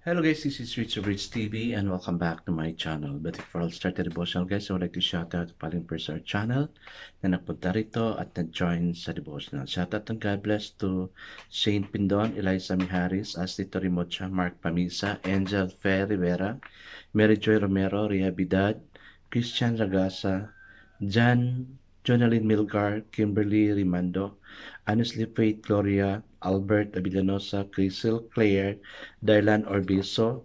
Hello guys, this is Richard Bridge TV and welcome back to my channel. But before I'll start the devotional guys, I would like to shout out to paling person our channel na nagpunta rito at nag-join sa devotional. Shout out and God bless to Shane Pindon, Eliza Miharis, Astito Rimocha, Mark Pamisa, Angel Fe Rivera, Mary Joy Romero, Ria Bidad, Christian Ragasa, Jonalyn Milgar, Kimberly Rimando, Honestly Faith Gloria, Albert Avillanosa, Crisel Claire, Dylan Orbiso,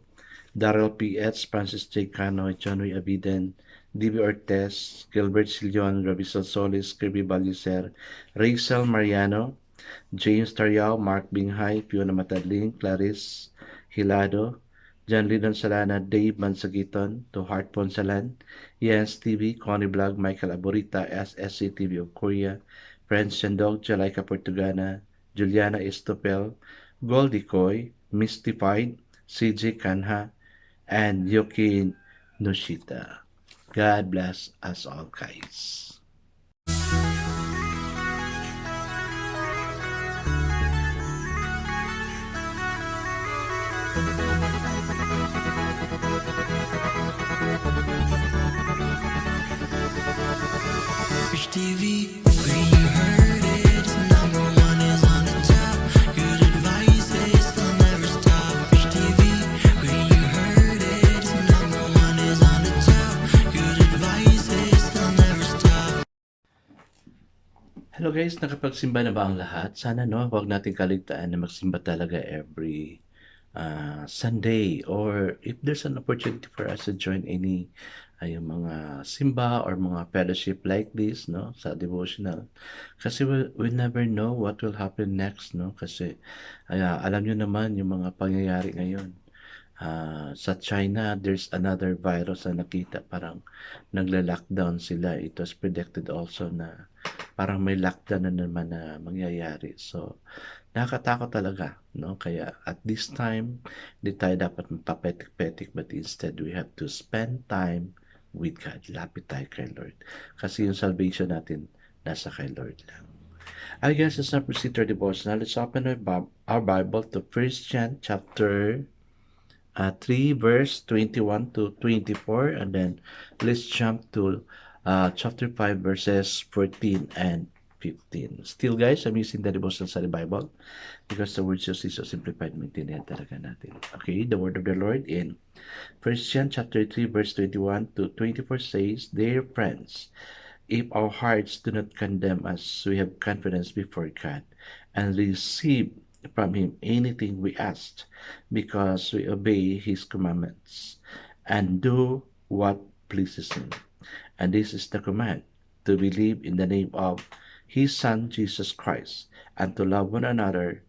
Darrell P.S., Francis J. Cano, Johnny Abiden, D.B. Ortez, Gilbert Silion, Robisol Solis, Kirby Baluser, Rachel Mariano, James Tariao, Mark Binghay, Fiona Matadling, Clarice Hilado, John Lidon Salana, Dave Mansagiton, to Heart Ponsalan, Jens TV, Connie Blog, Michael Aborita, SSC TV of Korea, Friends Shandog, Jalaika Portugana, Juliana Estopel, Goldie Koy, Mystified, CJ Kanha, and Yoki Nushita. God bless us all, guys. Rich TV, where you heard it, number one is on the top. Good advice is they'll never stop. Rich TV, where you heard it, number one is on the top. Good advice is they'll never stop. Hello guys, nakapagsimba na ba ang lahat? Sana no, huwag natin kaligtaan na magsimba talaga every Sunday, or if there's an opportunity for us to join any ay mga simba or mga fellowship like this, no, sa devotional. Kasi we never know what will happen next, no, kasi alam nyo naman yung mga pangyayari ngayon. Sa China, there's another virus na nakita, parang nagla-lockdown sila. It was predicted also na parang may lockdown na naman na mangyayari. So, nakakatakot talaga, no? Kaya at this time, di tayo dapat mapapetik-petik, but instead we have to spend time with God. Lapit tayo kay Lord. Kasi yung salvation natin, nasa kay Lord lang. I guess let's not proceed to our devotional. Let's open our Bible to 1 John chapter 3 verse 21 to 24, and then let's jump to chapter 5 verses 14 and 15. Still guys, I'm using the devotional study Bible because the word just is so simplified, maintindihan talaga natin. Okay, the word of the Lord in 1 John chapter 3 verse 21 to 24 says, Dear friends, if our hearts do not condemn us, we have confidence before God and receive from Him anything we ask, because we obey His commandments and do what pleases Him. And this is the command, to believe in the name of His Son Jesus Christ, and to love one another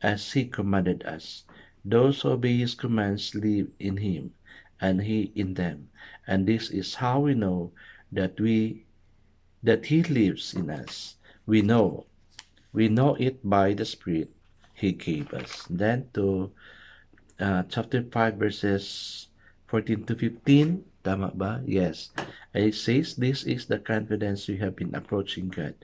as He commanded us. Those who obey His commands live in Him, and He in them. And this is how we know that He lives in us. We know it by the Spirit He gave us. Then to chapter 5 verses 14 to 15. Tama ba? Yes. It says, this is the confidence we have been approaching God,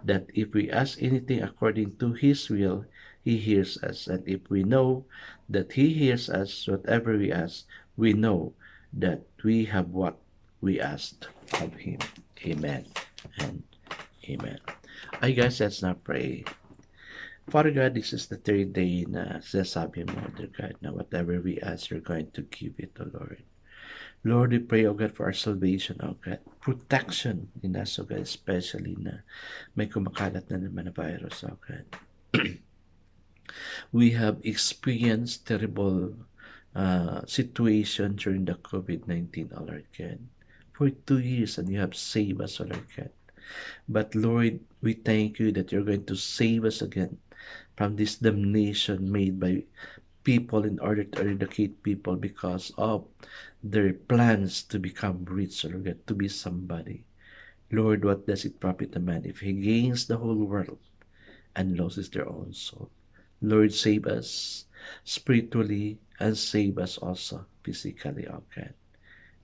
that if we ask anything according to His will, He hears us. And if we know that He hears us, whatever we ask, we know that we have what we asked of Him. Amen and amen. Ay guys, let's now pray. Father God, this is the third day na sinasabi mo, dear God, na whatever we ask, you're going to give it, O Lord. Lord, we pray, O God, for our salvation, O God. Protection in us, O God, especially na may kumakalat na naman na virus, O God. We have experienced terrible situation during the COVID-19, O Lord God. For 2 years, and you have saved us, O Lord God. But Lord, we thank you that you're going to save us again from this damnation made by people in order to eradicate people because of their plans to become rich, or get to be somebody. Lord, what does it profit a man if he gains the whole world and loses their own soul? Lord, save us spiritually and save us also physically, O God.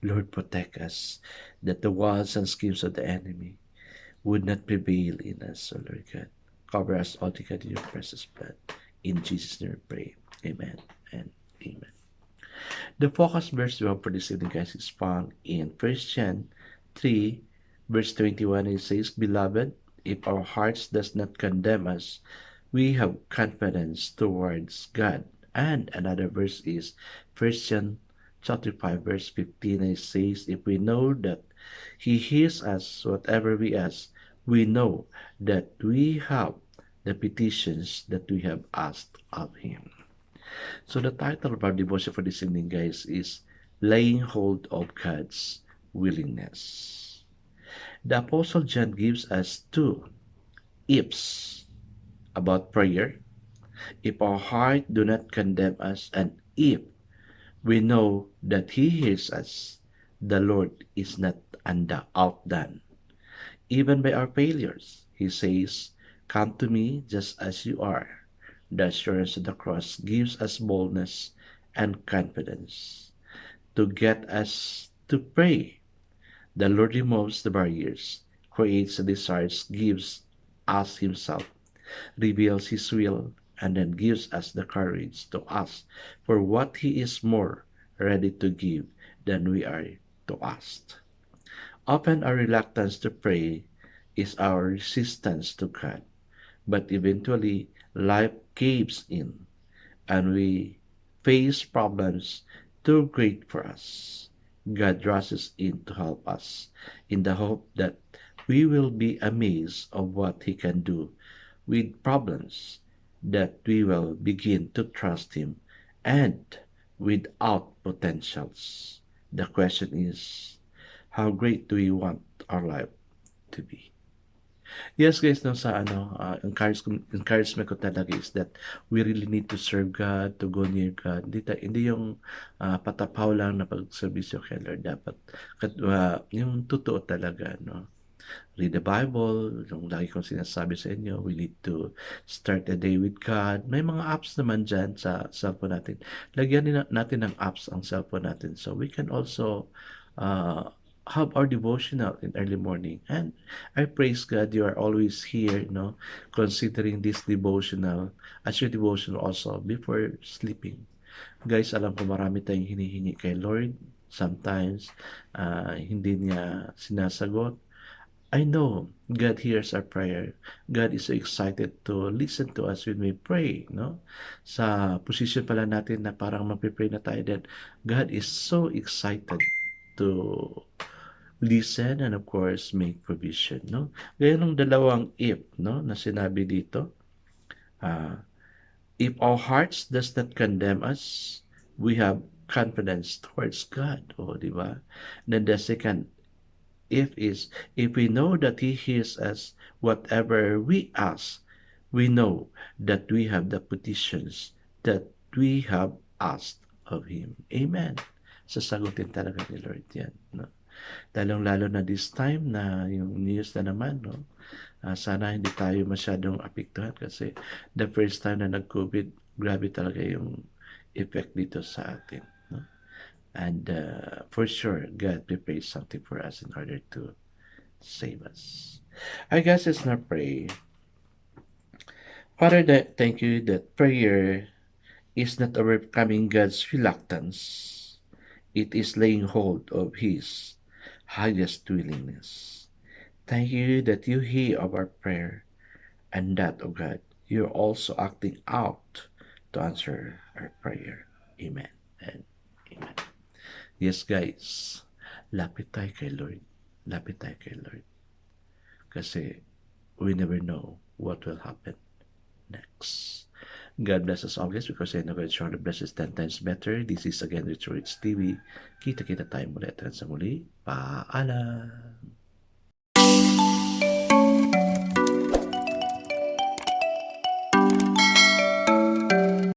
Lord, protect us that the wiles and schemes of the enemy would not prevail in us, O Lord God. Cover us altogether in your precious blood. In Jesus' name we pray. Amen and amen. The focus verse we have for this evening, guys, is found in 1 John 3, verse 21. It says, Beloved, if our hearts does not condemn us, we have confidence towards God. And another verse is 1 John chapter 5, verse 15. It says, If we know that He hears us whatever we ask, we know that we have the petitions that we have asked of Him. So the title of our devotion for this evening, guys, is Laying Hold of God's Willingness. The Apostle John gives us two ifs about prayer. If our heart do not condemn us, and if we know that He hears us, the Lord is not outdone. Even by our failures, He says, Come to me just as you are. The assurance of the cross gives us boldness and confidence to get us to pray. The Lord removes the barriers, creates the desires, gives us Himself, reveals His will, and then gives us the courage to ask for what He is more ready to give than we are to ask. Often our reluctance to pray is our resistance to God, but eventually life caves in and we face problems too great for us. God rushes in to help us in the hope that we will be amazed of what He can do with problems, that we will begin to trust Him and without potentials. The question is, how great do we want our life to be? Yes, guys, no, sa encouragement ko talaga is that we really need to serve God, to go near God. Hindi yung patapaw lang na pagserbisyo kay Lord. Dapat yung totoo talaga, no? Read the Bible, yung lagi kong sinasabi sa inyo, we need to start a day with God. May mga apps naman dyan sa cellphone natin. Lagyan natin ng apps ang cellphone natin so we can also have our devotional in early morning. And I praise God you are always here, no, considering this devotional as your devotional also before sleeping. Guys, alam ko marami tayong hinihingi kay Lord. Sometimes, hindi niya sinasagot. I know God hears our prayer. God is so excited to listen to us when we pray, no? Sa position pala natin na parang magpipray na tayo, then God is so excited to listen and of course make provision, no? Gaya ng dalawang if, no, na sinabi dito. If our hearts does not condemn us, we have confidence towards God. O, di ba? Then the second if is, if we know that He hears us whatever we ask, we know that we have the petitions that we have asked of Him. Amen. Sasagutin talaga ni Lord yan, no? Lalong-lalo na this time na yung news na naman, no? Sana hindi tayo masyadong apektuhan kasi the first time na nag-COVID, grabe talaga yung effect dito sa atin, no? And for sure, God prepares something for us in order to save us. I guess let's not pray. Father, thank you that prayer is not overcoming God's reluctance. It is laying hold of His highest willingness. Thank you that you hear our prayer and that, oh God, you're also acting out to answer our prayer. Amen and amen. Yes, guys, lapit tayo kay Lord. Lapit tayo kay Lord. Kasi we never know what will happen next. God bless us always because I know God surely blesses 10 times better. This is again Richard TV. Kita-kita tayo muli at sa muli. Paalam!